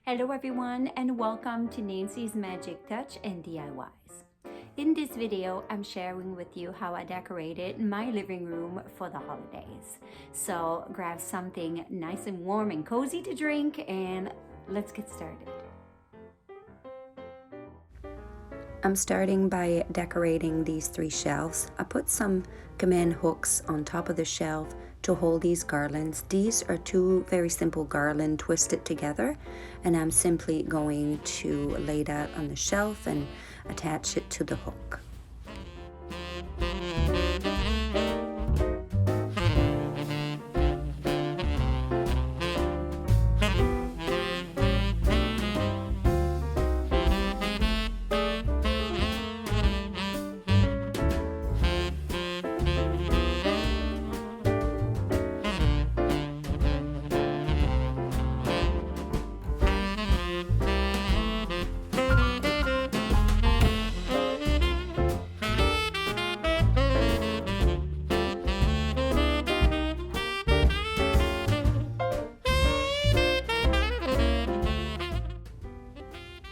Hello everyone and welcome to Nancy's Magic Touch and DIYs. In this video, I'm sharing with you how I decorated my living room for the holidays. So grab something nice and warm and cozy to drink and let's get started. I'm starting by decorating these 3 shelves. I put some command hooks on top of the shelf to hold these garlands. These are 2 very simple garland twisted together, and I'm simply going to lay that on the shelf and attach it to the hook.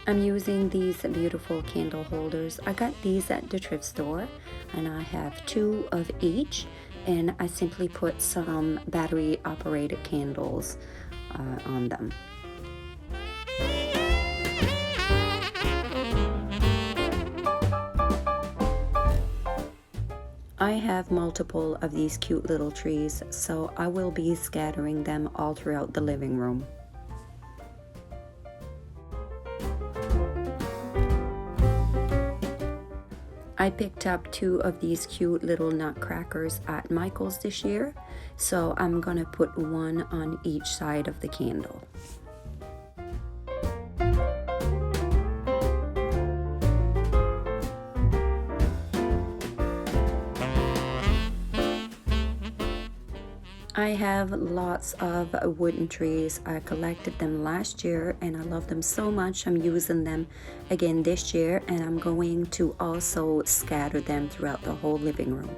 I'm using these beautiful candle holders. I got these at the thrift store and I have 2 of each, and I simply put some battery operated candles on them. I have multiple of these cute little trees, so I will be scattering them all throughout the living room. I picked up 2 of these cute little nutcrackers at Michael's this year, so I'm gonna put 1 on each side of the candle. I have lots of wooden trees. I collected them last year and I love them so much. I'm using them again this year, and I'm going to also scatter them throughout the whole living room.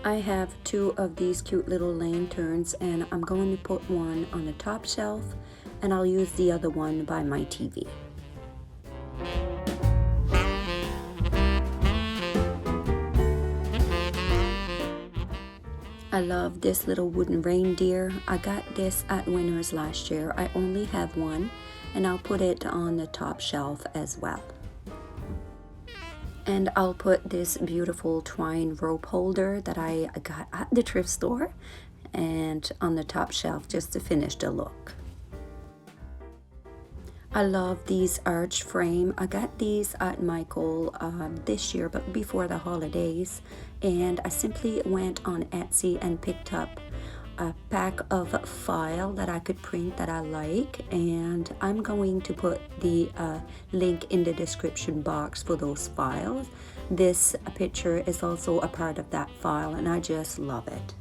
I have 2 of these cute little lanterns, and I'm going to put 1 on the top shelf and I'll use the other one by my TV. I love this little wooden reindeer. I got this at Winners last year. I only have 1, and I'll put it on the top shelf as well. And I'll put this beautiful twine rope holder that I got at the thrift store and on the top shelf just to finish the look. I love these arch frame. I got these at Michael this year, but before the holidays, and I simply went on Etsy and picked up a pack of file that I could print that I like, and I'm going to put the link in the description box for those files. This picture is also a part of that file, and I just love it.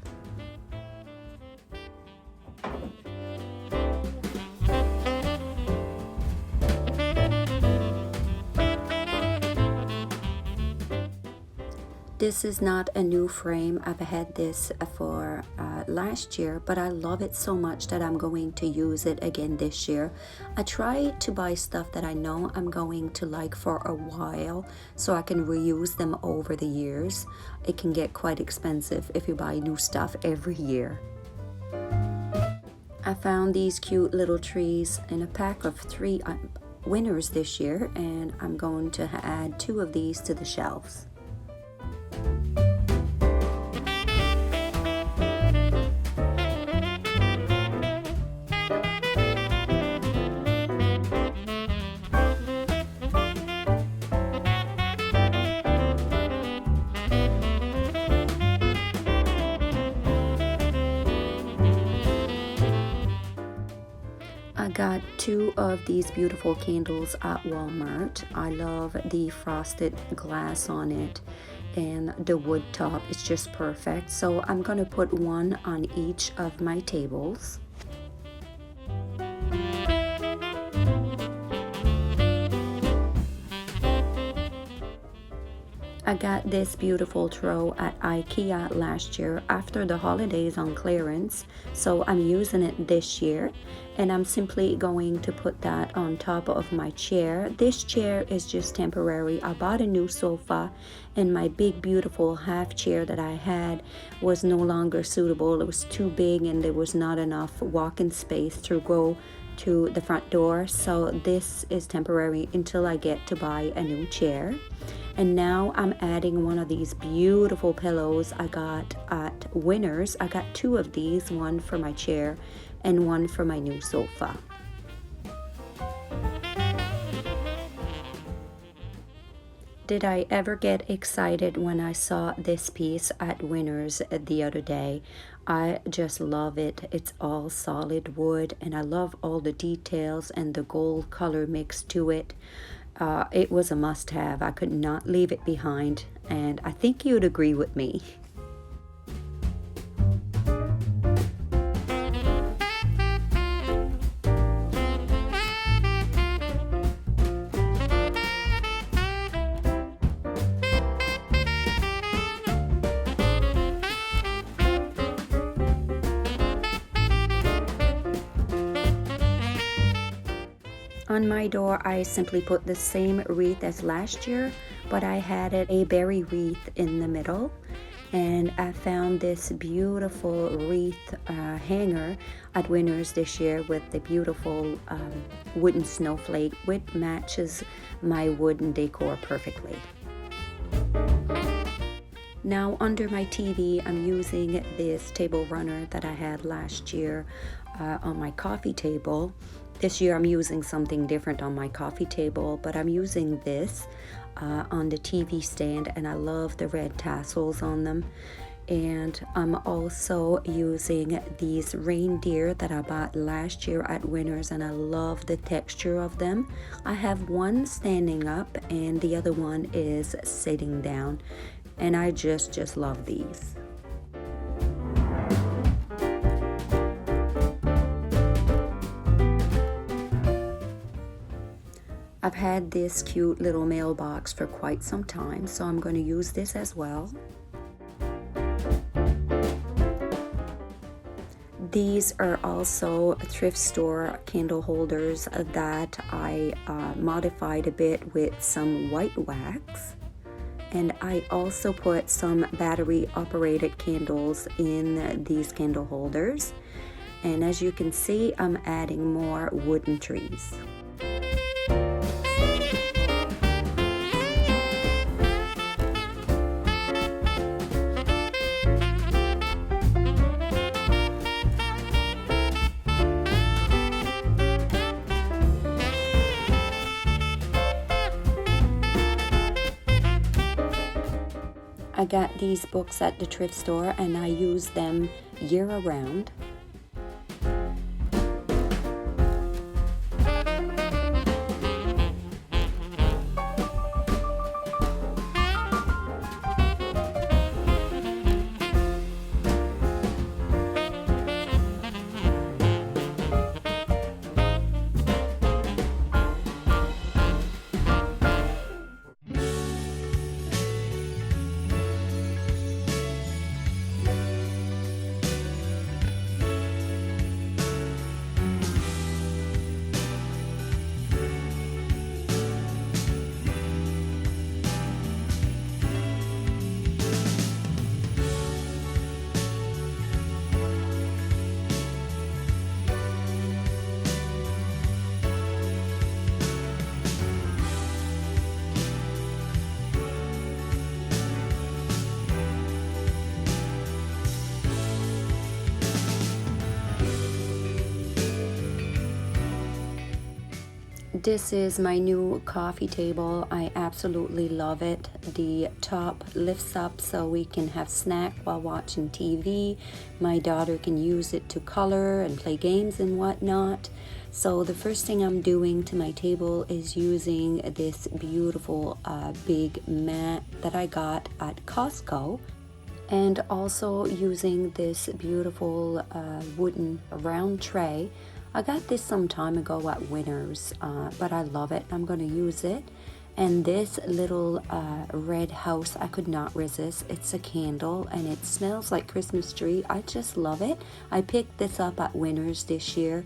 This is not a new frame. I've had this for last year, but I love it so much that I'm going to use it again this year. I try to buy stuff that I know I'm going to like for a while so I can reuse them over the years. It can get quite expensive if you buy new stuff every year. I found these cute little trees in a pack of 3 Winners this year, and I'm going to add 2 of these to the shelves. I got 2 of these beautiful candles at Walmart. I love the frosted glass on it, and the wood top is just perfect. So I'm going to put 1 on each of my tables. I got this beautiful throw at IKEA last year after the holidays on clearance, so I'm using it this year, and I'm simply going to put that on top of my chair. This chair is just temporary. I bought a new sofa, and my big beautiful half chair that I had was no longer suitable. It was too big and there was not enough walking space to go to the front door, so this is temporary until I get to buy a new chair. And now I'm adding one of these beautiful pillows I got at Winners. I got two of these, one for my chair and one for my new sofa. Did I ever get excited when I saw this piece at Winners the other day? I just love it. It's all solid wood, and I love all the details and the gold color mixed to it. It was a must-have. I could not leave it behind, and I think you'd agree with me. On my door, I simply put the same wreath as last year, but I had it a berry wreath in the middle. And I found this beautiful wreath hanger at Winners this year with the beautiful wooden snowflake, which matches my wooden decor perfectly. Now under my TV, I'm using this table runner that I had last year on my coffee table. This year I'm using something different on my coffee table, but I'm using this on the TV stand, and I love the red tassels on them. And I'm also using these reindeer that I bought last year at Winners, and I love the texture of them. I have one standing up and the other one is sitting down, and I just love these. I've had this cute little mailbox for quite some time, so I'm going to use this as well. These are also thrift store candle holders that I modified a bit with some white wax. And I also put some battery operated candles in these candle holders. And as you can see, I'm adding more wooden trees. I got these books at the thrift store and I use them year round. This is my new coffee table. I absolutely love it. The top lifts up so we can have snack while watching TV. My daughter can use it to color and play games and whatnot. So the first thing I'm doing to my table is using this beautiful big mat that I got at Costco, and also using this beautiful wooden round tray. I got this some time ago at Winners, but I love it. I'm going to use it. And this little red house, I could not resist. It's a candle and it smells like Christmas tree. I just love it. I picked this up at Winners this year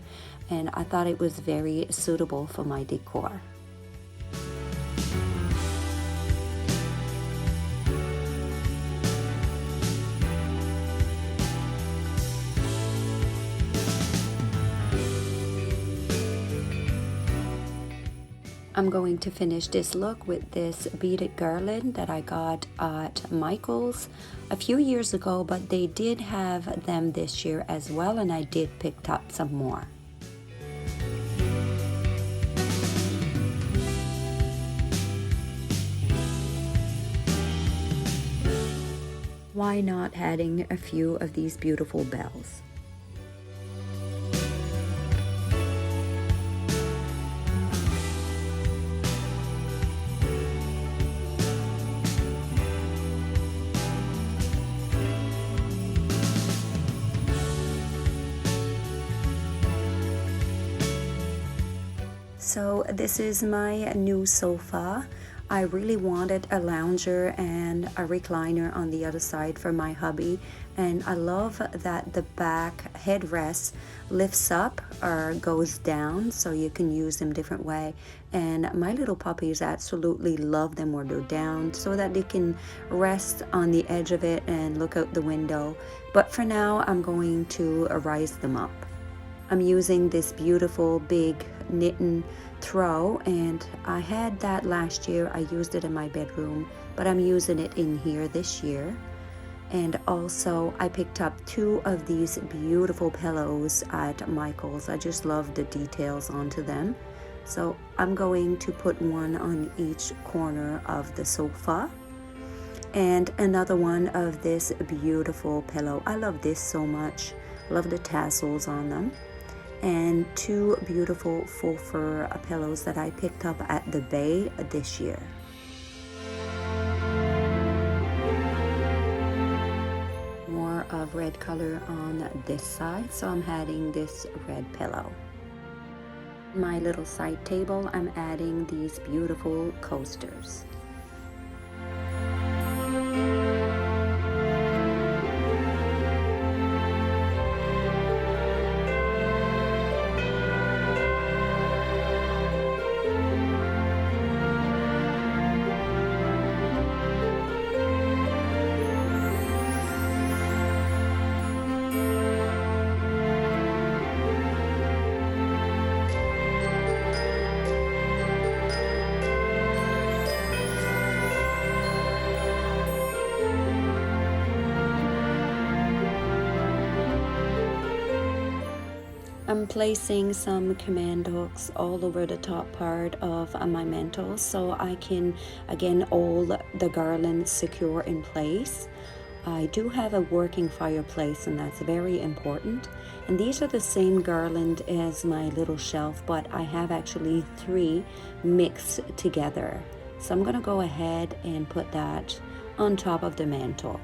and I thought it was very suitable for my decor. I'm going to finish this look with this beaded garland that I got at Michael's a few years ago, but they did have them this year as well, and I did pick up some more. Why not adding a few of these beautiful bells? So this is my new sofa. I really wanted a lounger and a recliner on the other side for my hubby, and I love that the back headrest lifts up or goes down so you can use them different way. And my little puppies absolutely love them where they're down so that they can rest on the edge of it and look out the window. But for now I'm going to rise them up. I'm using this beautiful big knitting throw, and I had that last year. I used it in my bedroom, but I'm using it in here this year. And also I picked up 2 of these beautiful pillows at Michael's. I just love the details onto them. So I'm going to put one on each corner of the sofa and another one of this beautiful pillow. I love this so much. Love the tassels on them. And 2 beautiful faux fur pillows that I picked up at the Bay this year. More of red color on this side, so I'm adding this red pillow. My little side table, I'm adding these beautiful coasters. I'm placing some command hooks all over the top part of my mantle so I can again hold the garland secure in place. I do have a working fireplace and that's very important, and these are the same garland as my little shelf, but I have actually 3 mixed together. So I'm gonna go ahead and put that on top of the mantle.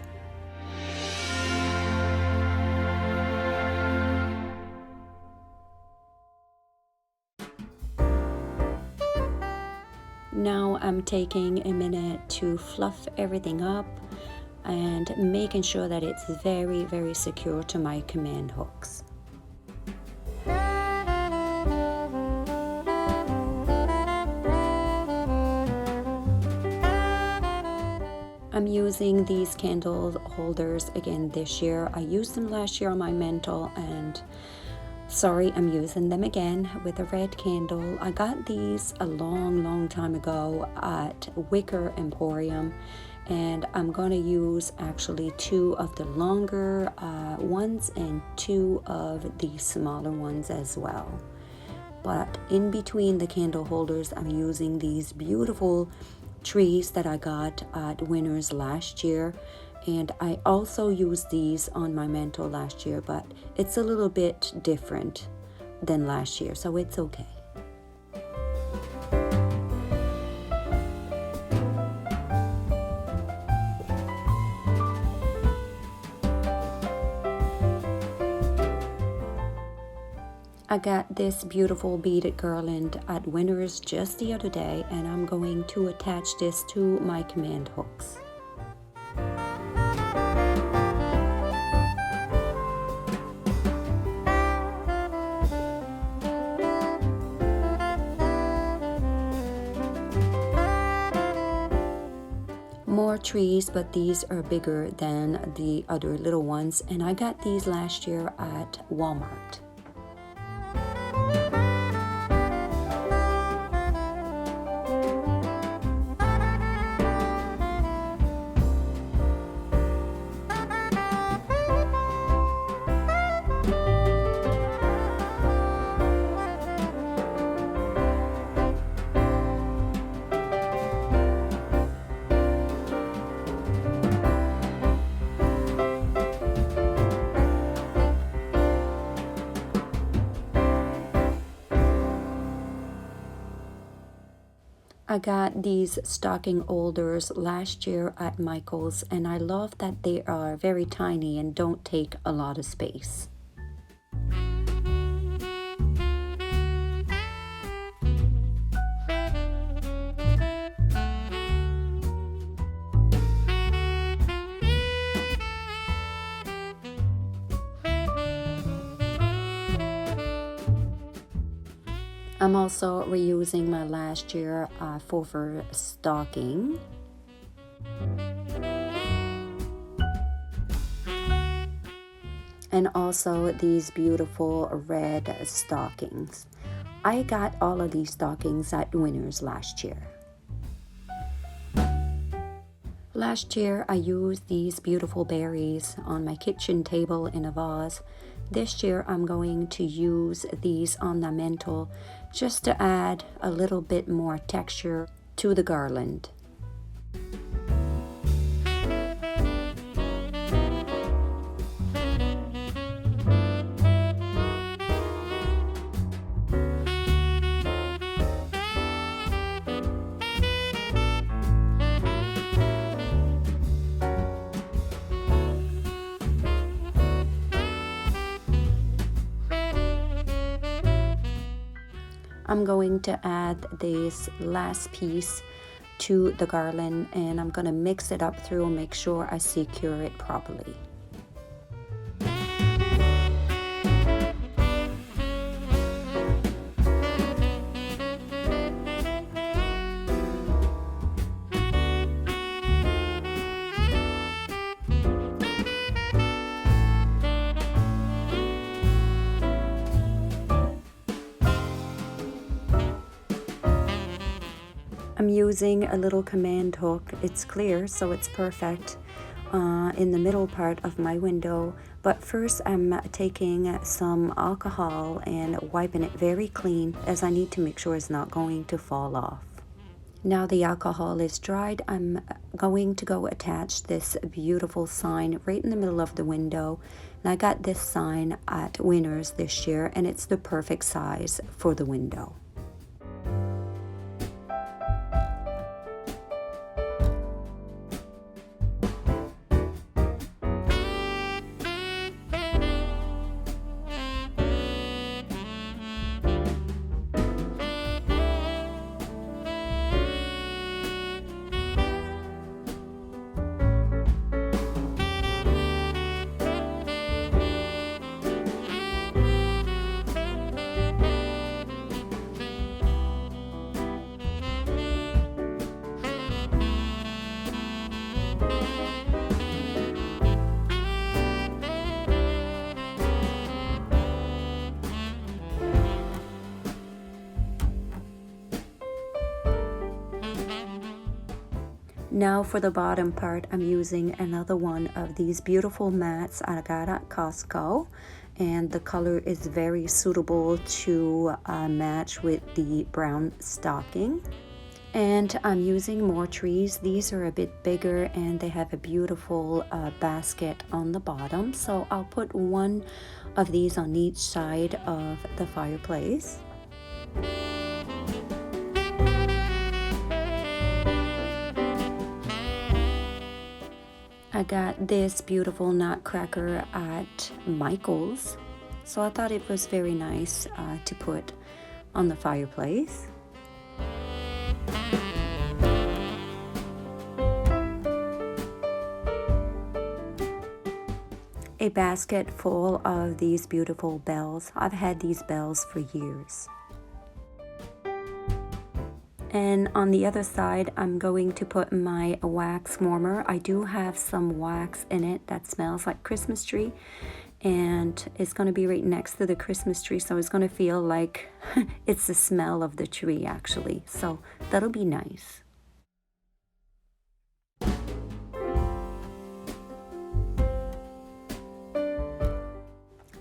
Now I'm taking a minute to fluff everything up and making sure that it's very, very secure to my command hooks. I'm using these candle holders again this year. I used them last year on my mantle, and sorry, I'm using them again with a red candle. I got these a long time ago at Wicker Emporium, and I'm going to use actually 2 of the longer ones and 2 of the smaller ones as well. But in between the candle holders, I'm using these beautiful trees that I got at Winners last year. And I also used these on my mantle last year, but it's a little bit different than last year, so it's okay. I got this beautiful beaded garland at Winners just the other day, and I'm going to attach this to my command hooks. More trees, but these are bigger than the other little ones, and I got these last year at Walmart. I got these stocking holders last year at Michael's, and I love that they are very tiny and don't take a lot of space. I'm also reusing my last year fur stocking. And also these beautiful red stockings. I got all of these stockings at Winners last year. Last year I used these beautiful berries on my kitchen table in a vase. This year I'm going to use these on the mantle just to add a little bit more texture to the garland. I'm going to add this last piece to the garland, and I'm going to mix it up through and make sure I secure it properly. I'm using a little command hook. It's clear, so it's perfect in the middle part of my window. But first I'm taking some alcohol and wiping it very clean, as I need to make sure it's not going to fall off. Now the alcohol is dried, I'm going to go attach this beautiful sign right in the middle of the window. And I got this sign at Winners this year, and it's the perfect size for the window. Now for the bottom part, I'm using another one of these beautiful mats I got at Costco, and the color is very suitable to match with the brown stocking. And I'm using more trees. These are a bit bigger and they have a beautiful basket on the bottom, so I'll put one of these on each side of the fireplace. I got this beautiful nutcracker at Michael's, So I thought it was very nice to put on the fireplace. A basket full of these beautiful bells. I've had these bells for years. And on the other side, I'm going to put my wax warmer. I do have some wax in it that smells like Christmas tree, and it's going to be right next to the Christmas tree, so it's going to feel like it's the smell of the tree actually. So that'll be nice.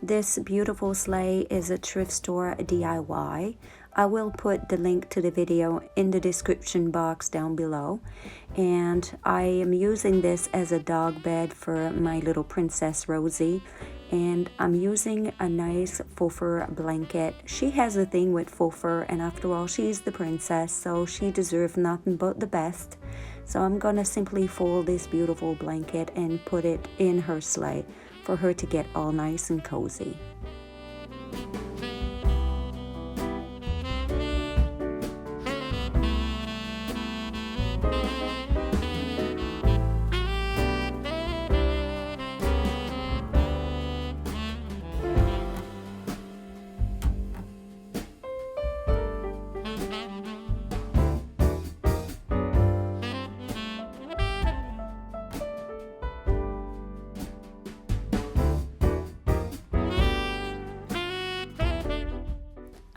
This beautiful sleigh is a thrift store DIY. I will put the link to the video in the description box down below. And I am using this as a dog bed for my little princess Rosie. And I'm using a nice faux fur blanket. She has a thing with faux fur, and after all, she's the princess, so she deserves nothing but the best. So I'm gonna simply fold this beautiful blanket and put it in her sleigh for her to get all nice and cozy.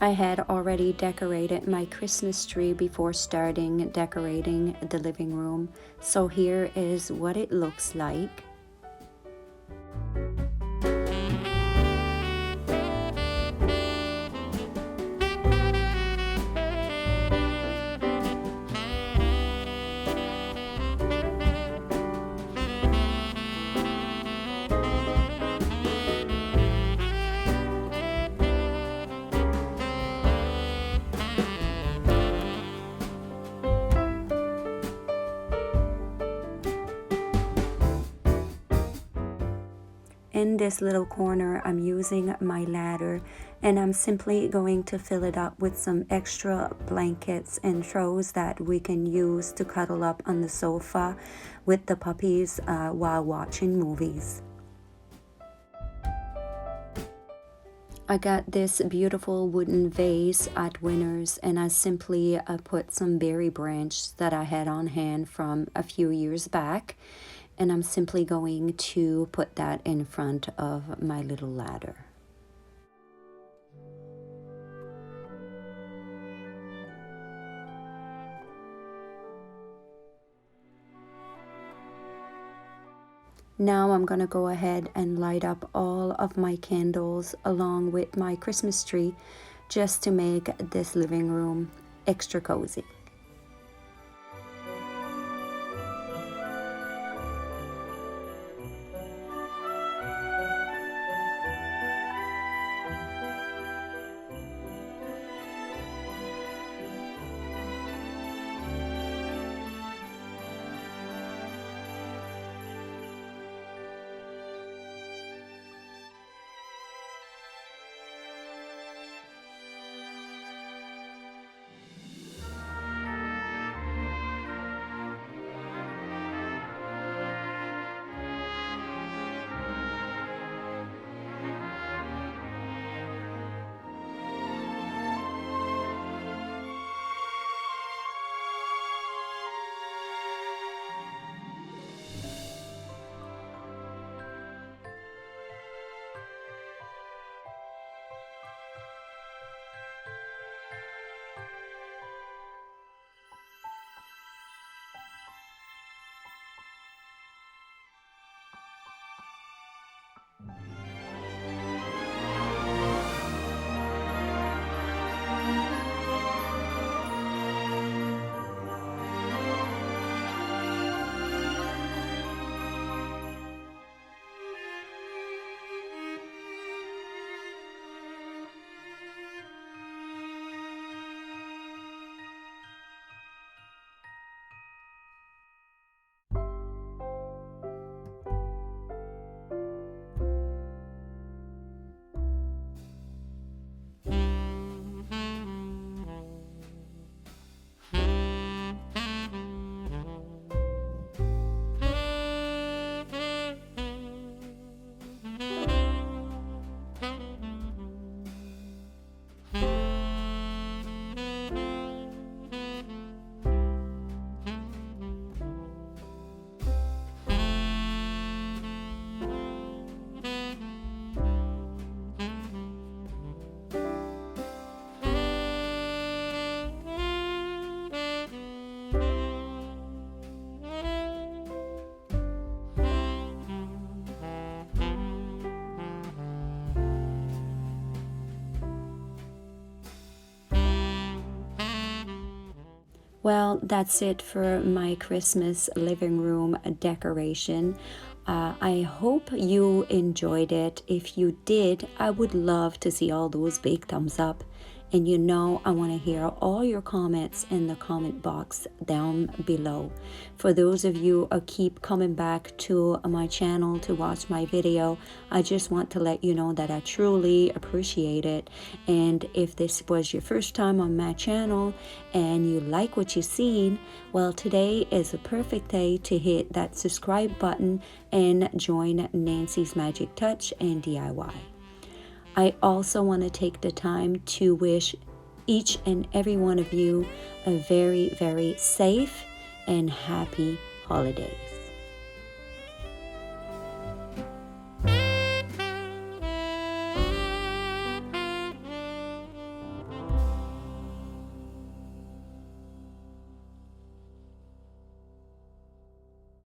I had already decorated my Christmas tree before starting decorating the living room, so here is what it looks like. In this little corner, I'm using my ladder, and I'm simply going to fill it up with some extra blankets and throws that we can use to cuddle up on the sofa with the puppies while watching movies. I got this beautiful wooden vase at Winners, and I simply put some berry branch that I had on hand from a few years back, and I'm simply going to put that in front of my little ladder. Now I'm gonna go ahead and light up all of my candles along with my Christmas tree just to make this living room extra cozy. Well, that's it for my Christmas living room decoration. I hope you enjoyed it. If you did, I would love to see all those big thumbs up. And you know, I want to hear all your comments in the comment box down below. For those of you who keep coming back to my channel to watch my video, I just want to let you know that I truly appreciate it. And if this was your first time on my channel and you like what you've seen, well, today is a perfect day to hit that subscribe button and join Nancy's Magic Touch and DIY. I also want to take the time to wish each and every one of you a very, very safe and happy holidays.